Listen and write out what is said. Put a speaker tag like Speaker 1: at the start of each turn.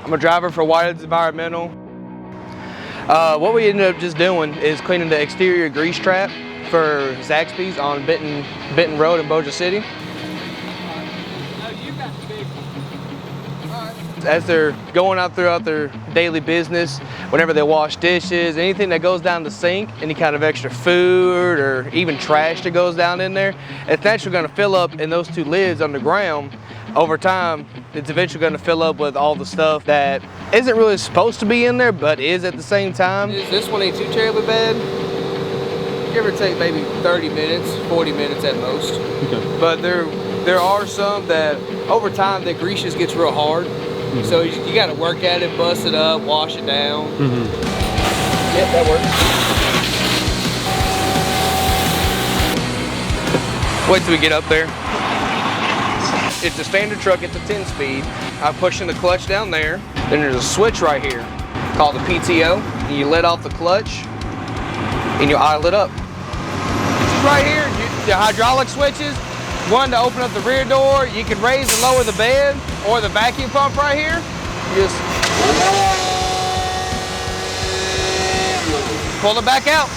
Speaker 1: I'm a driver for Whiteds Environmental. What we ended up just doing is cleaning the exterior grease trap for Zaxbys on Benton Road in Bossier City. As they're going out throughout their daily business, whenever they wash dishes, anything that goes down the sink, any kind of extra food or even trash that goes down in there, it's naturally going to fill up in those two lids on the ground. Over time, it's eventually going to fill up with all the stuff that isn't really supposed to be in there, but is at the same time. This one ain't too terribly bad. Give or take maybe 30 minutes, 40 minutes at most. Okay. But there are some that over time the grease just gets real hard. So you got to work at it, bust it up, wash it down. Yep, that works. Wait till we get up there. It's a standard truck, it's a 10-speed. I'm pushing the clutch down there. Then there's a switch right here called the PTO. And you let off the clutch and you idle it up. Right here, the hydraulic switches. One to open up the rear door, you can raise and lower the bed, or the vacuum pump right here. Just pull it back out.